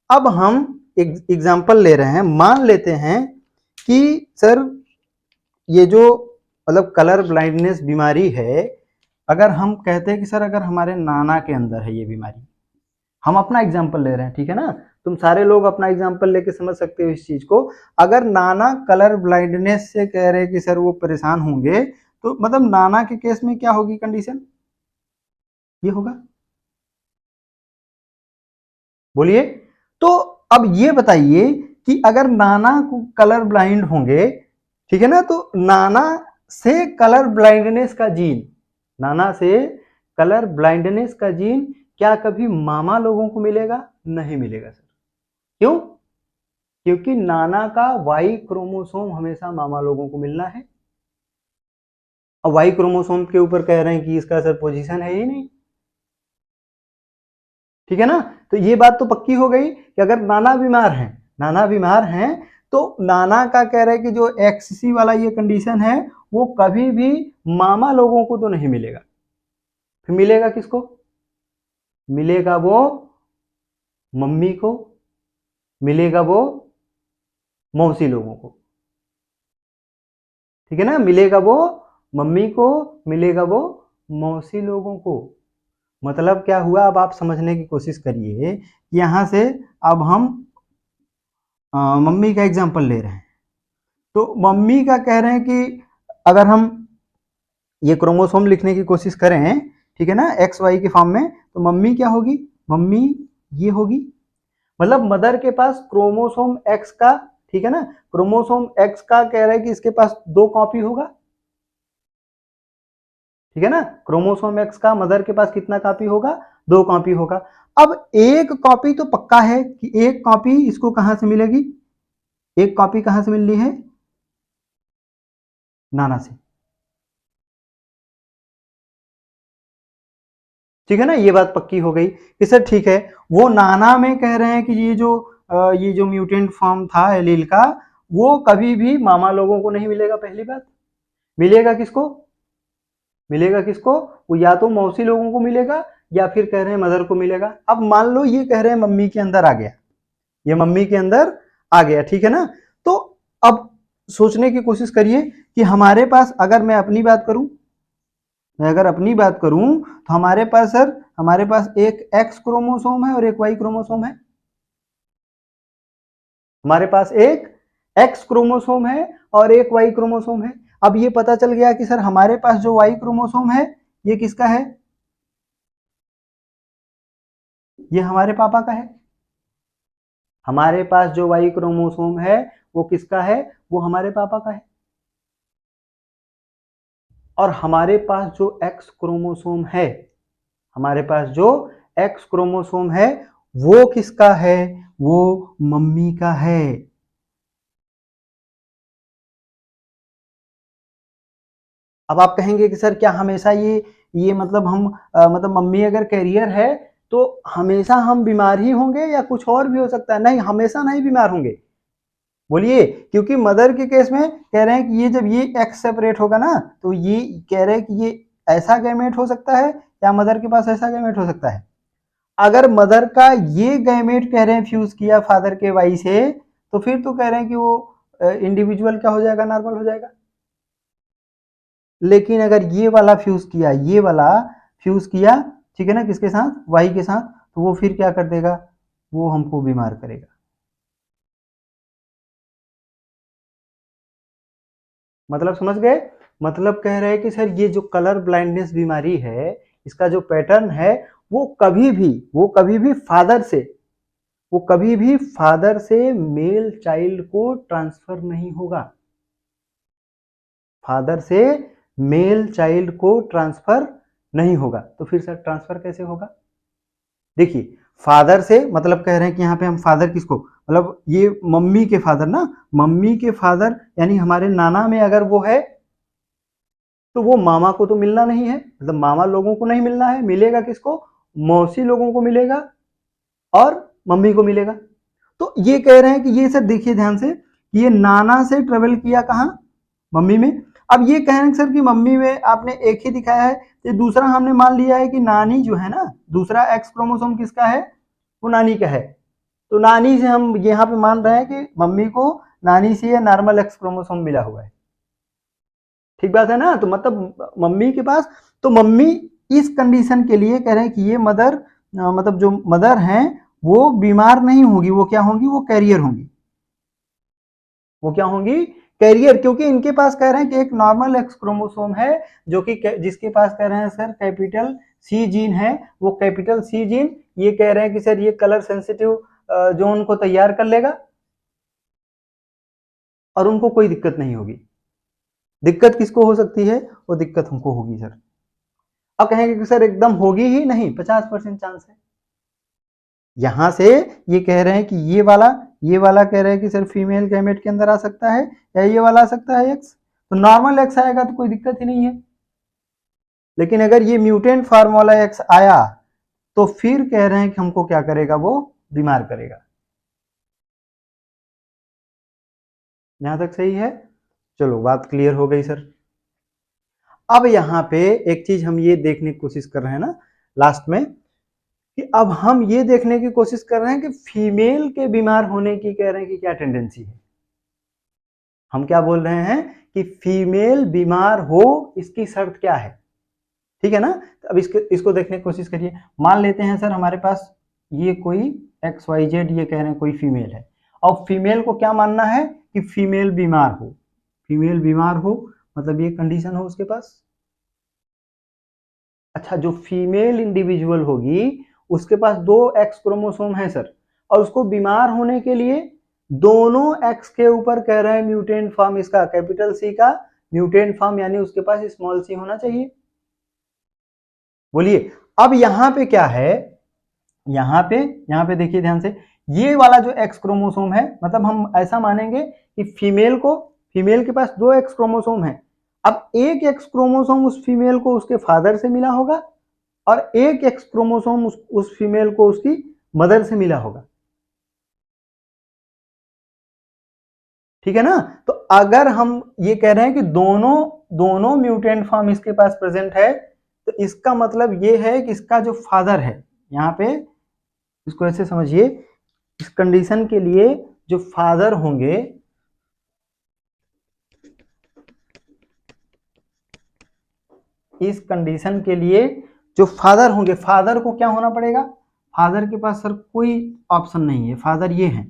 अब हम एक एग्जाम्पल ले रहे हैं, मान लेते हैं कि सर ये जो मतलब कलर ब्लाइंडनेस बीमारी है, अगर हम कहते हैं कि सर अगर हमारे नाना के अंदर है ये बीमारी, हम अपना एग्जाम्पल ले रहे हैं, ठीक है ना। तुम सारे लोग अपना एग्जाम्पल लेके समझ सकते हो इस चीज को। अगर नाना कलर ब्लाइंडनेस से कह रहे हैं कि सर वो परेशान होंगे, तो मतलब नाना के केस में क्या होगी कंडीशन, ये होगा, बोलिए। तो अब ये बताइए कि अगर नाना को कलर ब्लाइंड होंगे, ठीक है ना, तो नाना से कलर ब्लाइंडनेस का जीन, नाना से कलर ब्लाइंडनेस का जीन क्या कभी मामा लोगों को मिलेगा, नहीं मिलेगा सर। क्यों, क्योंकि नाना का वाई क्रोमोसोम हमेशा मामा लोगों को मिलना है। अब वाई क्रोमोसोम के ऊपर कह रहे हैं कि इसका सर पोजीशन है ही नहीं, ठीक है ना। तो ये बात तो पक्की हो गई कि अगर नाना बीमार हैं, नाना बीमार हैं, तो नाना का कह रहे हैं कि जो एक्ससी वाला ये कंडीशन है वो कभी भी मामा लोगों को तो नहीं मिलेगा। फिर मिलेगा किसको, मिलेगा वो मम्मी को, मिलेगा वो मौसी लोगों को, ठीक है ना। मिलेगा वो मम्मी को, मिलेगा वो मौसी लोगों को। मतलब क्या हुआ, अब आप समझने की कोशिश करिए। यहां से अब हम मम्मी का एग्जाम्पल ले रहे हैं, तो मम्मी का कह रहे हैं कि अगर हम ये क्रोमोसोम लिखने की कोशिश करें, ठीक है ना, एक्स वाई के फॉर्म में, तो मम्मी क्या होगी, मम्मी ये होगी। मतलब मदर के पास क्रोमोसोम एक्स का, ठीक है ना, क्रोमोसोम एक्स का कह रहा है कि इसके पास 2 कॉपी होगा, ठीक है ना। क्रोमोसोम एक्स का मदर के पास कितना कॉपी होगा, 2 कॉपी होगा। अब एक कॉपी तो पक्का है कि एक कॉपी इसको कहां से मिलेगी, एक कॉपी कहां से मिल रही है, नाना से, ठीक है ना। ये बात पक्की हो गई कि सर ठीक है, वो नाना में कह रहे हैं कि ये जो म्यूटेंट फॉर्म था एलील का, वो कभी भी मामा लोगों को नहीं मिलेगा। पहली बात, मिलेगा किसको, मिलेगा किसको, वो या तो मौसी लोगों को मिलेगा या फिर कह रहे हैं मदर को मिलेगा। अब मान लो ये कह रहे हैं मम्मी के अंदर आ गया, ये मम्मी के अंदर आ गया, ठीक है ना। तो अब सोचने की कोशिश करिए कि हमारे पास, अगर मैं अपनी बात करूं, मैं अगर अपनी बात करूं तो हमारे पास सर, हमारे पास एक एक्स क्रोमोसोम है और एक वाई क्रोमोसोम है। हमारे पास एक एक्स क्रोमोसोम है और एक वाई क्रोमोसोम है। अब ये पता चल गया कि सर हमारे पास जो वाई क्रोमोसोम है ये किसका है, ये हमारे पापा का है, हमारे पास जो वाई क्रोमोसोम है वो किसका है, वो हमारे पापा का है। और हमारे पास जो एक्स क्रोमोसोम है, हमारे पास जो एक्स क्रोमोसोम है वो किसका है, वो मम्मी का है। अब आप कहेंगे कि सर क्या हमेशा ये मतलब हम मतलब मम्मी अगर कैरियर है तो हमेशा हम बीमार ही होंगे या कुछ और भी हो सकता है? नहीं, हमेशा नहीं बीमार होंगे। बोलिए, क्योंकि मदर के केस में कह रहे हैं कि ये जब ये एक्स सेपरेट होगा ना तो ये कह रहे हैं कि ये ऐसा गैमेट हो सकता है या मदर के पास ऐसा गैमेट हो सकता है। अगर मदर का ये गैमेट कह रहे हैं फ्यूज किया फादर के वाई से, तो फिर तो कह रहे हैं कि वो इंडिविजुअल क्या हो जाएगा, नॉर्मल हो जाएगा। लेकिन अगर ये वाला फ्यूज किया, ये वाला फ्यूज किया, ठीक है ना, किसके साथ, वाई के साथ, तो वो फिर क्या कर देगा, वो हमको बीमार करेगा। मतलब समझ गए? मतलब कह रहे हैं कि सर ये जो कलर ब्लाइंडनेस बीमारी है, इसका जो पैटर्न है वो कभी भी फादर से, वो कभी भी फादर से मेल चाइल्ड को ट्रांसफर नहीं होगा। फादर से मेल चाइल्ड को ट्रांसफर नहीं होगा। तो फिर सर ट्रांसफर कैसे होगा? देखिए, फादर से मतलब कह रहे हैं कि यहाँ पे हम फादर किसको, मतलब ये मम्मी के फादर ना, मम्मी के फादर यानी हमारे नाना में अगर वो है तो वो मामा को तो मिलना नहीं है, मतलब मामा लोगों को नहीं मिलना है, मिलेगा किसको, मौसी लोगों को मिलेगा और मम्मी को मिलेगा। तो ये कह रहे हैं कि ये सर देखिए ध्यान से, ये नाना से ट्रेवल किया कहाँ, मम्मी में। अब ये कह रहे हैं सर कि मम्मी में आपने एक ही दिखाया है, ये दूसरा हमने मान लिया है कि नानी जो है ना, दूसरा एक्स क्रोमोसोम किसका है, वो नानी का है। तो नानी से हम यहाँ पे मान रहे हैं कि मम्मी को नानी से ये नॉर्मल एक्स क्रोमोसोम मिला हुआ है। ठीक बात है ना? तो मतलब मम्मी के पास, तो मम्मी इस कंडीशन के लिए कह रहे हैं कि ये मदर मतलब जो मदर हैं वो बीमार नहीं होगी, वो क्या होंगी, वो कैरियर होंगी। वो क्या होंगी, कैरियर, क्योंकि इनके पास कह रहे हैं कि एक नॉर्मल एक्स क्रोमोसोम है जो कि जिसके पास कह रहे हैं सर कैपिटल सी जीन है। वो कैपिटल सी जीन ये कह रहे हैं कि सर ये कलर सेंसिटिव जोन को तैयार कर लेगा और उनको कोई दिक्कत नहीं होगी। दिक्कत किसको हो सकती है, वो दिक्कत हमको होगी सर। अब कहेंगे कि सर एकदम होगी ही नहीं, 50% चांस है। यहां से ये कह रहे हैं कि ये वाला कह रहे हैं कि सर फीमेल गैमेट के अंदर आ सकता है या ये वाला आ सकता है एक्स, तो नॉर्मल एक्स आएगा तो कोई दिक्कत ही नहीं है। लेकिन अगर ये म्यूटेंट फार्मूला एक्स आया तो फिर कह रहे हैं कि हमको क्या करेगा, वो बीमार करेगा। यहां तक सही है? चलो बात क्लियर हो गई सर। अब यहाँ पे एक चीज हम ये देखने की कोशिश कर रहे हैं ना लास्ट में, कि अब हम ये देखने की कोशिश कर रहे हैं कि फीमेल के बीमार होने की कह रहे हैं कि क्या टेंडेंसी है। हम क्या बोल रहे हैं कि फीमेल बीमार हो इसकी शर्त क्या है, ठीक है ना? तो अब इसको देखने की कोशिश करिए। मान लेते हैं सर हमारे पास ये कोई एक्स वाई जेड, ये कह रहे हैं कोई फीमेल है, और फीमेल को क्या मानना है कि फीमेल बीमार हो। फीमेल बीमार हो मतलब ये कंडीशन हो उसके पास। अच्छा, जो फीमेल इंडिविजुअल होगी उसके पास दो एक्स क्रोमोसोम है सर, और उसको बीमार होने के लिए दोनों एक्स के ऊपर कह रहे हैं म्यूटेंट फॉर्म इसका कैपिटल सी का म्यूटेंट फॉर्म, यानी उसके पास स्मॉल सी होना चाहिए। बोलिए, अब यहां पे क्या है, यहां पे देखिए ध्यान से, ये वाला जो एक्स क्रोमोसोम है, मतलब हम ऐसा मानेंगे कि फीमेल के पास दो एक्स क्रोमोसोम है। अब एक एक्स क्रोमोसोम उस फीमेल को उसके फादर से मिला होगा और एक एक्स क्रोमोसोम उस फीमेल को उसकी मदर से मिला होगा। ठीक है ना? तो अगर हम ये कह रहे हैं कि दोनों दोनों म्यूटेंट फॉर्म इसके पास प्रेजेंट है, तो इसका मतलब ये है कि इसका जो फादर है, यहाँ पे इसको ऐसे समझिए, इस कंडीशन के लिए जो फादर होंगे, इस कंडीशन के लिए जो फादर होंगे, फादर को क्या होना पड़ेगा, फादर के पास सर कोई ऑप्शन नहीं है, फादर ये है।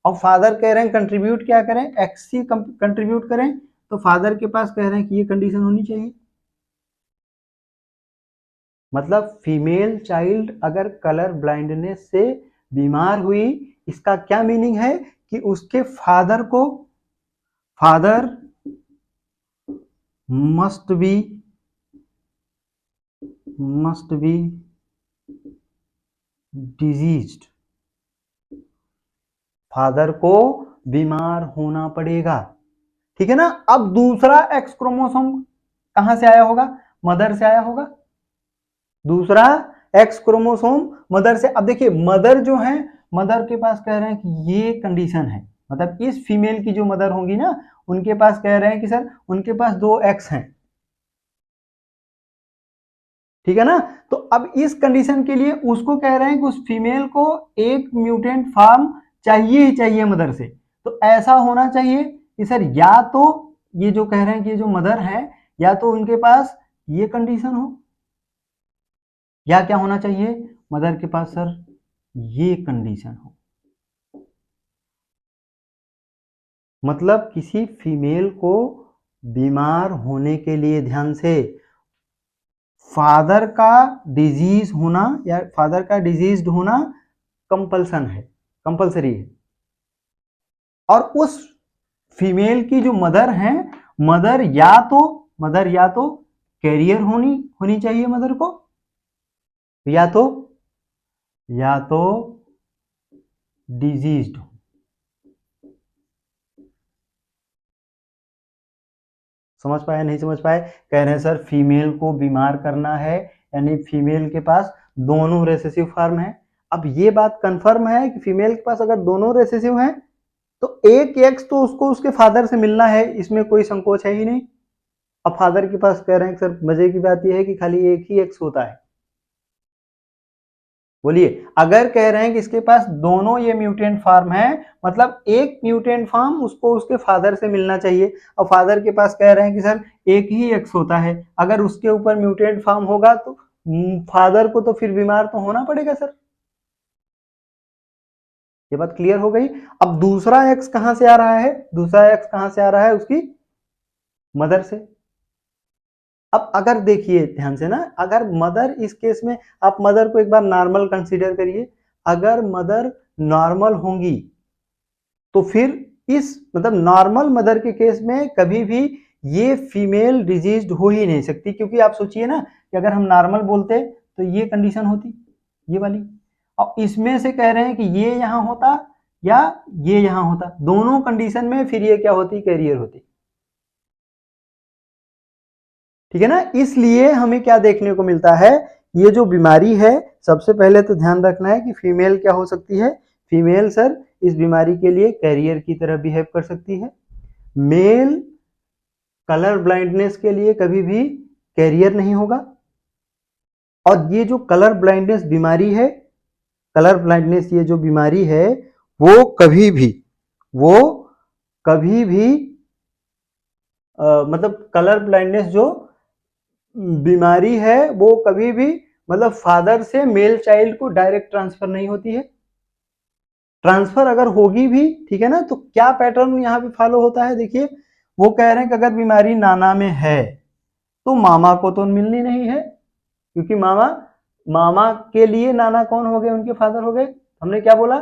और फादर कह रहे हैं कंट्रीब्यूट क्या करें, एक्स कंट्रीब्यूट करें, तो फादर के पास कह रहे हैं कि ये कंडीशन होनी चाहिए। मतलब फीमेल चाइल्ड अगर कलर ब्लाइंडनेस से बीमार हुई, इसका क्या मीनिंग है कि उसके father must be diseased, father को बीमार होना पड़ेगा। ठीक है ना। अब दूसरा एक्स क्रोमोसोम कहां से आया होगा? मदर से आया होगा। दूसरा एक्स क्रोमोसोम मदर से। अब देखिए मदर जो है, मदर के पास कह रहे हैं कि ये कंडीशन है, मतलब इस फीमेल की जो मदर होंगी ना, उनके पास कह रहे हैं कि सर उनके पास 2 एक्स हैं। ठीक है ना। तो अब इस कंडीशन के लिए उसको कह रहे हैं कि उस फीमेल को एक म्यूटेंट फॉर्म चाहिए ही चाहिए मदर से। तो ऐसा होना चाहिए कि सर या तो ये जो कह रहे हैं कि ये जो मदर है, या तो उनके पास ये कंडीशन हो, या क्या होना चाहिए, मदर के पास सर ये कंडीशन हो। मतलब किसी फीमेल को बीमार होने के लिए, ध्यान से, फादर का डिजीज होना या फादर का डिजीज्ड होना कंपल्सन है, कंपल्सरी है। और उस फीमेल की जो मदर है, मदर या तो कैरियर होनी चाहिए मदर को, या तो डिजीज्ड। समझ पाए नहीं समझ पाए? कह रहे हैं सर फीमेल को बीमार करना है, यानी फीमेल के पास दोनों रेसेसिव फॉर्म है। अब ये बात कंफर्म है कि फीमेल के पास अगर दोनों रेसेसिव हैं तो एक एक्स तो उसको उसके फादर से मिलना है, इसमें कोई संकोच है ही नहीं। अब फादर के पास कह रहे हैं सर मजे की बात यह है कि खाली एक ही एक्स होता है। बोलिए, अगर कह रहे हैं कि इसके पास दोनों ये म्यूटेंट फॉर्म है, मतलब एक म्यूटेंट फॉर्म उसको उसके फादर से मिलना चाहिए। और फादर के पास कह रहे हैं कि सर एक ही एक्स होता है, अगर उसके ऊपर म्यूटेंट फॉर्म होगा तो फादर को तो फिर बीमार तो होना पड़ेगा सर। ये बात क्लियर हो गई। अब दूसरा एक्स कहां से आ रहा है? दूसरा एक्स कहां से आ रहा है? उसकी मदर से। अब अगर देखिए ध्यान से ना, अगर मदर, इस केस में आप मदर को एक बार नॉर्मल कंसीडर करिए, अगर मदर नॉर्मल होंगी तो फिर इस, मतलब नॉर्मल मदर के केस में कभी भी ये फीमेल डिजीज्ड हो ही नहीं सकती, क्योंकि आप सोचिए ना कि अगर हम नॉर्मल बोलते तो ये कंडीशन होती, ये वाली। और इसमें से कह रहे हैं कि ये यहां होता या ये यहां होता, दोनों कंडीशन में फिर ये क्या होती? कैरियर होती। ठीक है ना। इसलिए हमें क्या देखने को मिलता है, ये जो बीमारी है, सबसे पहले तो ध्यान रखना है कि फीमेल क्या हो सकती है? फीमेल सर इस बीमारी के लिए कैरियर की तरह बिहेव कर सकती है। मेल कलर ब्लाइंडनेस के लिए कभी भी कैरियर नहीं होगा। और ये जो कलर ब्लाइंडनेस बीमारी है, कलर ब्लाइंडनेस ये जो बीमारी है, वो वो कभी भी मतलब कलर ब्लाइंडनेस जो बीमारी है वो कभी भी, मतलब फादर से मेल चाइल्ड को डायरेक्ट ट्रांसफर नहीं होती है। ट्रांसफर अगर होगी भी, ठीक है ना, तो क्या पैटर्न यहाँ पे फॉलो होता है? देखिए, वो कह रहे हैं कि अगर बीमारी नाना में है तो मामा को तो मिलनी नहीं है, क्योंकि मामा मामा के लिए नाना कौन हो गए? उनके फादर हो गए। हमने क्या बोला?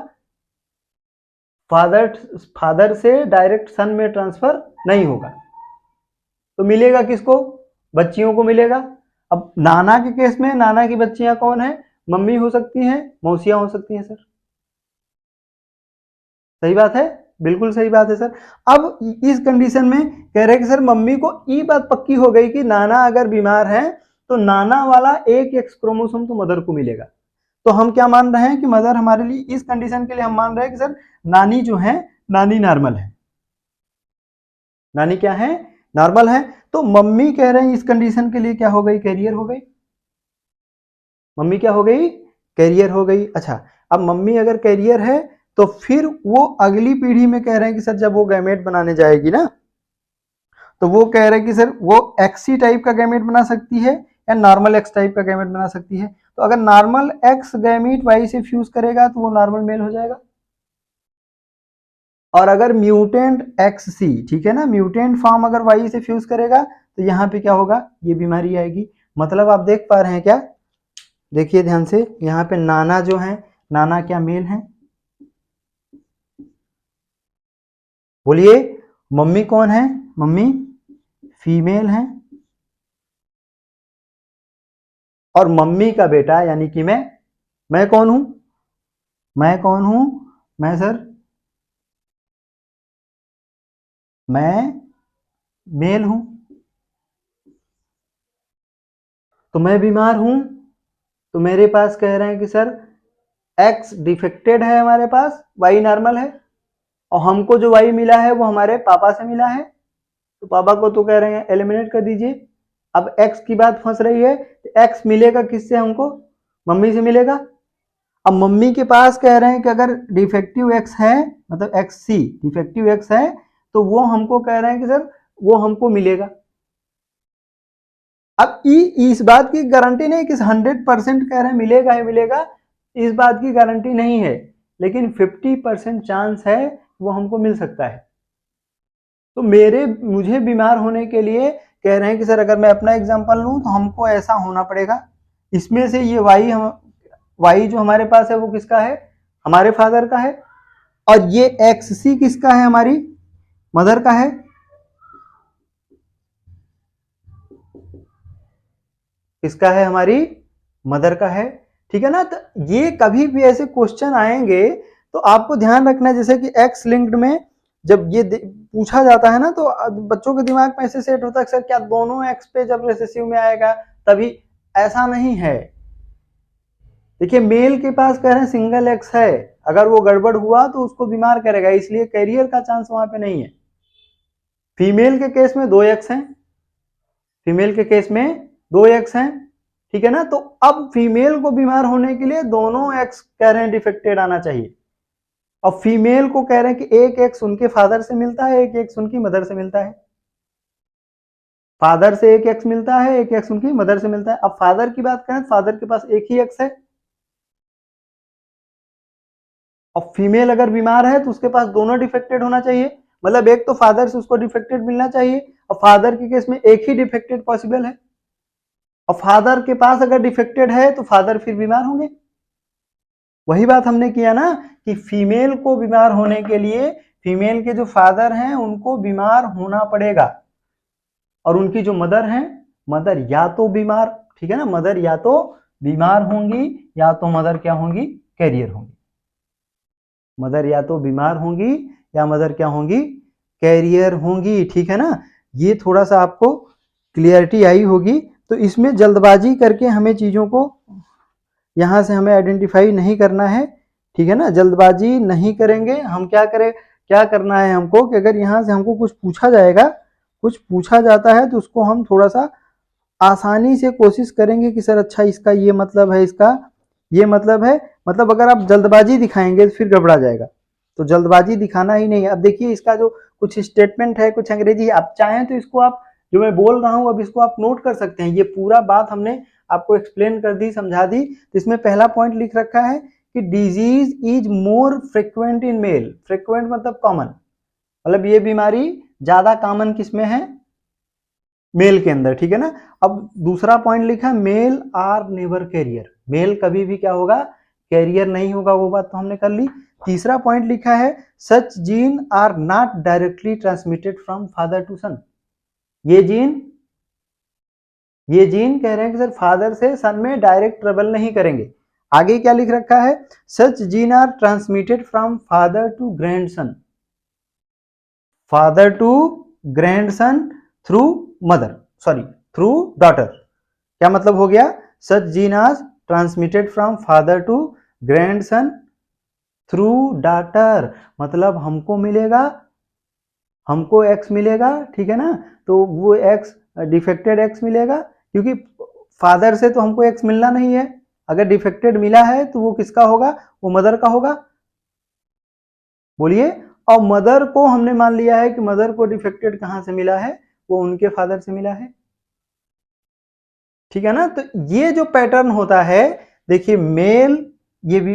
फादर से डायरेक्ट सन में ट्रांसफर नहीं होगा, तो मिलेगा किसको? बच्चियों को मिलेगा। अब नाना के केस में नाना की बच्चियां कौन है? मम्मी हो सकती हैं, मौसियां हो सकती हैं सर। सही बात है, बिल्कुल सही बात है सर। अब इस कंडीशन में कह रहे हैं कि सर मम्मी को ये बात पक्की हो गई कि नाना अगर बीमार है तो नाना वाला एक एक्स क्रोमोसोम तो मदर को मिलेगा। तो हम क्या मान रहे हैं कि मदर हमारे लिए, इस कंडीशन के लिए हम मान रहे हैं कि सर नानी जो है, नानी नॉर्मल है। नानी क्या है? नॉर्मल है। तो मम्मी कह रहे हैं इस कंडीशन के लिए क्या हो गई? कैरियर हो गई। मम्मी क्या हो गई? कैरियर हो गई। अच्छा, अब मम्मी अगर कैरियर है तो फिर वो अगली पीढ़ी में कह रहे हैं कि सर जब वो गैमेट बनाने जाएगी ना, तो वो कह रहे हैं कि सर वो एक्सी टाइप का गैमेट बना सकती है या नॉर्मल एक्स टाइप का गैमेट बना सकती है। तो अगर नॉर्मल एक्स गैमेट वाई से फ्यूज करेगा तो वो नॉर्मल मेल हो जाएगा। और अगर म्यूटेंट एक्स सी, ठीक है ना, म्यूटेंट फॉर्म अगर वाई से फ्यूज करेगा तो यहाँ पे क्या होगा? ये बीमारी आएगी। मतलब आप देख पा रहे हैं क्या? देखिए ध्यान से, यहाँ पे नाना जो है, नाना क्या मेल है? बोलिए। मम्मी कौन है? मम्मी फीमेल है। और मम्मी का बेटा यानी कि मैं कौन हूं? मैं कौन हूं? मैं सर, मैं मेल हूं। तो मैं बीमार हूं, तो मेरे पास कह रहे हैं कि सर एक्स डिफेक्टेड है, हमारे पास वाई नॉर्मल है, और हमको जो वाई मिला है वो हमारे पापा से मिला है, तो पापा को तो कह रहे हैं एलिमिनेट कर दीजिए। अब एक्स की बात फंस रही है, तो एक्स मिलेगा किससे हमको? मम्मी से मिलेगा। अब मम्मी के पास कह रहे हैं कि अगर डिफेक्टिव एक्स है, मतलब एक्स सी डिफेक्टिव एक्स है, तो वो हमको कह रहे हैं कि सर वो हमको मिलेगा। अब इस बात की गारंटी नहीं कि 100% कह रहे हैं मिलेगा ही मिलेगा, इस बात की गारंटी नहीं है, लेकिन 50% चांस है वो हमको मिल सकता है। तो मुझे बीमार होने के लिए कह रहे हैं कि सर अगर मैं अपना एग्जांपल लूं तो हमको ऐसा होना पड़ेगा। इसमें से ये वाई जो हमारे पास है वो किसका है? हमारे फादर का है। और ये एक्स सी किसका है? हमारी मदर का है। किसका है? हमारी मदर का है। ठीक है ना? तो ये कभी भी ऐसे क्वेश्चन आएंगे तो आपको ध्यान रखना है, जैसे कि एक्स लिंक्ड में जब ये पूछा जाता है ना, तो बच्चों के दिमाग में ऐसे सेट होता है सर क्या दोनों एक्स पे जब रिसेसिव में आएगा तभी? ऐसा नहीं है। देखिए मेल के पास कह रहे हैं सिंगल एक्स है, अगर वो गड़बड़ हुआ तो उसको बीमार करेगा, इसलिए कैरियर का चांस वहां पे नहीं है। फीमेल के केस में 2 एक्स हैं, फीमेल के केस में 2 एक्स हैं। ठीक है ना? तो अब फीमेल को बीमार होने के लिए दोनों एक्स कह रहे हैं डिफेक्टेड आना चाहिए। अब फीमेल को कह रहे हैं कि एक एक्स उनके फादर से मिलता है, एक एक्स उनकी मदर से मिलता है। फादर से एक एक्स मिलता है, एक एक्स उनकी मदर से मिलता है। अब फादर की बात करें, फादर के पास एक ही एक्स है। अब फीमेल अगर बीमार है तो उसके पास दोनों डिफेक्टेड होना चाहिए, मतलब एक तो फादर से उसको डिफेक्टेड मिलना चाहिए, और फादर के केस में एक ही डिफेक्टेड पॉसिबल है। और फादर के पास अगर डिफेक्टेड है तो फादर फिर बीमार होंगे। वही बात हमने किया ना कि फीमेल को बीमार होने के लिए फीमेल के जो फादर हैं उनको बीमार होना पड़ेगा, और उनकी जो मदर हैं, मदर या तो बीमार, ठीक है ना, मदर या तो बीमार होंगी या तो मदर क्या होंगी? कैरियर होंगी। मदर या तो बीमार होंगी या मदर क्या होंगी? कैरियर होंगी। ठीक है ना? ये थोड़ा सा आपको क्लियरिटी आई होगी। तो इसमें जल्दबाजी करके हमें चीजों को यहां से हमें आइडेंटिफाई नहीं करना है। ठीक है ना? जल्दबाजी नहीं करेंगे हम। क्या करें, क्या करना है हमको कि अगर यहां से हमको कुछ पूछा जाएगा, कुछ पूछा जाता है तो उसको हम थोड़ा सा आसानी से कोशिश करेंगे कि सर अच्छा इसका ये मतलब है, इसका ये मतलब है। मतलब अगर आप जल्दबाजी दिखाएंगे तो फिर गड़बड़ा जाएगा, तो जल्दबाजी दिखाना ही नहीं है। अब देखिए इसका जो कुछ स्टेटमेंट है, कुछ अंग्रेजी, आप चाहें तो इसको आप जो मैं बोल रहा हूं अब इसको आप नोट कर सकते हैं। ये पूरा बात हमने आपको एक्सप्लेन कर दी, समझा दी। तो इसमें पहला पॉइंट लिख रखा है कि disease is more frequent in male. Frequent मतलब कॉमन, मतलब ये बीमारी ज्यादा कॉमन किसमें है? मेल के अंदर। ठीक है ना? अब दूसरा पॉइंट लिखा male are never carrier. Male कभी भी क्या होगा? कैरियर नहीं होगा, वो बात तो हमने कर ली। तीसरा पॉइंट लिखा है such gene are not directly transmitted from father to son. ये जीन कह रहे हैं कि सर फादर से सन में डायरेक्ट ट्रेवल नहीं करेंगे। आगे क्या लिख रखा है? Such gene are transmitted from father to grandson. Father to grandson through mother, sorry through daughter. क्या मतलब हो गया? Such gene are transmitted from father to grandson through daughter, मतलब हमको मिलेगा, हमको एक्स मिलेगा। ठीक है ना? तो वो एक्स डिफेक्टेड एक्स मिलेगा, क्योंकि फादर से तो हमको एक्स मिलना नहीं है। अगर डिफेक्टेड मिला है तो वो किसका होगा? वो मदर का होगा। बोलिए। और मदर को हमने मान लिया है कि मदर को डिफेक्टेड कहां से मिला है? वो उनके फादर से मिला है। ठीक है ना? तो ये जो पैटर्न होता है, देखिए मेल, ये भी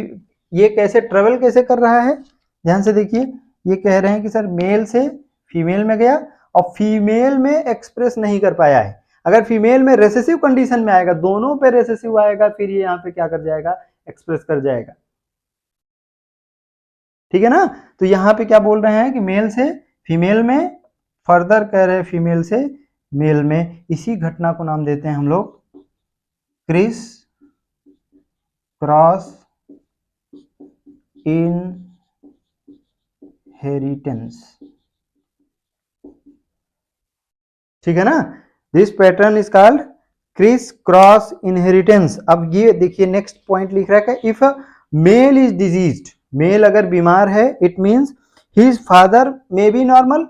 ये कैसे ट्रेवल कैसे कर रहा है, ध्यान से देखिए। ये कह रहे हैं कि सर मेल से फीमेल में गया और फीमेल में एक्सप्रेस नहीं कर पाया है। अगर फीमेल में रेसेसिव कंडीशन में आएगा, दोनों पे रेसेसिव आएगा, फिर ये यहाँ पे क्या कर जाएगा? एक्सप्रेस कर जाएगा। ठीक है ना। तो यहाँ पे क्या बोल रहे हैं कि मेल से फीमेल में, फर्दर कह रहे हैं फीमेल से मेल में, इसी घटना को नाम देते हैं हम लोग क्रिस क्रॉस इनहेरिटेंस। ठीक है ना। This pattern is called criss cross inheritance. अब ये देखिए नेक्स्ट पॉइंट लिख रहा है, if male is diseased, male अगर बीमार है, it means his father may be normal,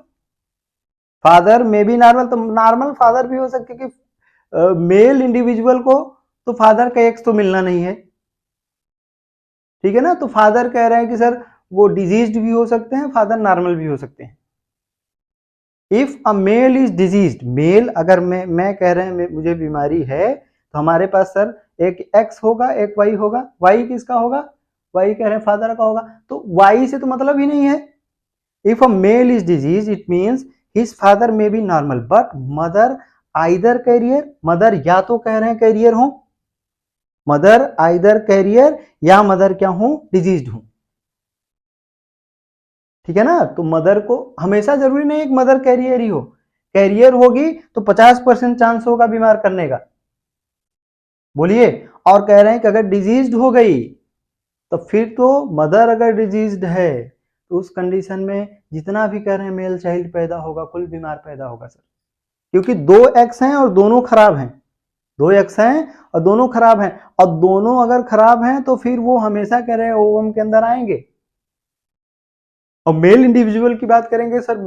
father may be normal, तो नॉर्मल फादर भी हो सकते कि मेल इंडिविजुअल को तो फादर का एक्स तो मिलना नहीं है, ठीक है ना। तो फादर कह रहे हैं कि सर वो डिजीज्ड भी हो सकते हैं, फादर नॉर्मल भी हो सकते हैं। If a male is diseased, male अगर मैं कह रहे हैं मुझे बीमारी है, तो हमारे पास सर एक एक्स होगा एक वाई होगा। वाई किसका होगा, वाई कह रहे हैं फादर का होगा, तो वाई से तो मतलब ही नहीं है। If a male is disease it means his father may be normal but mother either carrier, mother या तो कह रहे हैं कैरियर हो, मदर आइदर कैरियर या मदर क्या हो, डिजीज्ड हो। ठीक है ना। तो मदर को हमेशा जरूरी नहीं एक मदर कैरियर ही हो, कैरियर होगी तो 50% चांस होगा बीमार करने का। बोलिए। और कह रहे हैं कि अगर डिजीज्ड हो गई तो फिर तो मदर अगर डिजीज्ड है तो उस कंडीशन में जितना भी कह रहे हैं मेल चाइल्ड पैदा होगा कुल बीमार पैदा होगा सर, क्योंकि दो एक्स हैं और दोनों खराब हैं, दो एक्स हैं और दोनों खराब हैं, और दोनों अगर खराब हैं तो फिर वो हमेशा कह रहे हैं ओवम के अंदर आएंगे। और मेल इंडिविजुअल की बात करेंगे सर,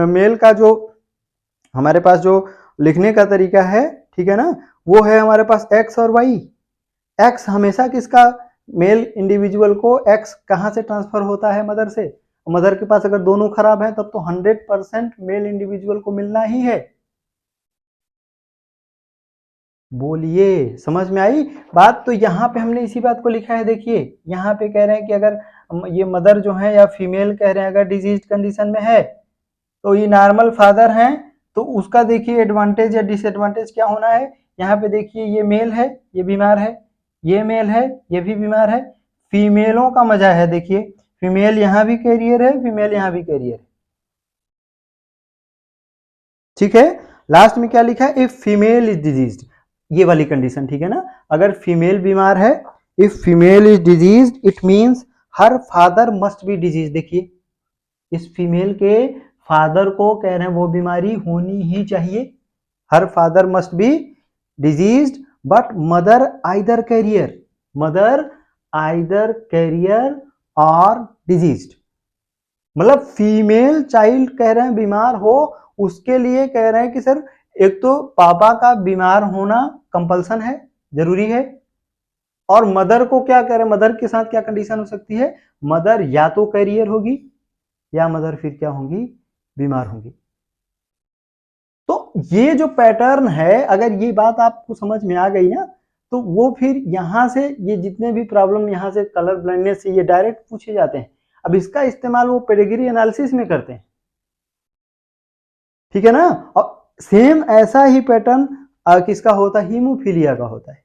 मेल का जो हमारे पास जो लिखने का तरीका है, ठीक है ना, वो है हमारे पास एक्स और वाई। एक्स हमेशा किसका, मेल इंडिविजुअल को एक्स कहां से ट्रांसफर होता है, मदर से। मदर के पास अगर दोनों खराब है तब तो 100% मेल इंडिविजुअल को मिलना ही है। बोलिए, समझ में आई बात। तो यहाँ पे हमने इसी बात को लिखा है, देखिए यहाँ पे कह रहे हैं कि अगर ये मदर जो है या फीमेल कह रहे हैं अगर डिजीज कंडीशन में है तो ये नॉर्मल फादर हैं, तो उसका देखिए एडवांटेज या डिसएडवांटेज क्या होना है। यहाँ पे देखिए ये मेल है, ये बीमार है, ये मेल है, ये भी बीमार है। फीमेलों का मजा है, देखिए फीमेल यहाँ भी कैरियर है, फीमेल यहाँ भी कैरियर है। ठीक है। लास्ट में क्या लिखा है, इफ फीमेल इज डिजीज्ड, ये वाली कंडीशन, ठीक है ना। अगर फीमेल बीमार है, if female is diseased it means her father must B disease. देखिए इस फीमेल के फादर को कह रहे हैं वो बीमारी होनी ही चाहिए, her father must be diseased but mother either carrier, mother either carrier और डिजीज्ड। मतलब फीमेल चाइल्ड कह रहे हैं बीमार हो, उसके लिए कह रहे हैं कि सर एक तो पापा का बीमार होना कंपल्सन है, जरूरी है। और मदर को क्या कह रहे हैं, मदर के साथ क्या कंडीशन हो सकती है, मदर या तो कैरियर होगी या मदर फिर क्या होंगी, बीमार होंगी। तो ये जो पैटर्न है, अगर ये बात आपको समझ में आ गई ना, तो वो फिर यहां से ये जितने भी प्रॉब्लम यहां से कलर ब्लाइंडनेस से ये डायरेक्ट पूछे जाते हैं। अब इसका इस्तेमाल वो पेडिग्री एनालिसिस में करते हैं, ठीक है ना। और सेम ऐसा ही पैटर्न किसका होता है, हीमोफीलिया का होता है।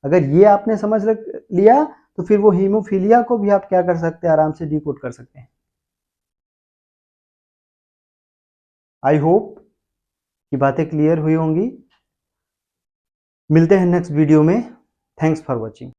अगर ये आपने समझ लिया तो फिर वो हीमोफीलिया को भी आप क्या कर सकते हैं, आराम से डिकोड कर सकते हैं। आई होप कि बातें क्लियर हुई होंगी। मिलते हैं नेक्स्ट वीडियो में। Thanks for watching.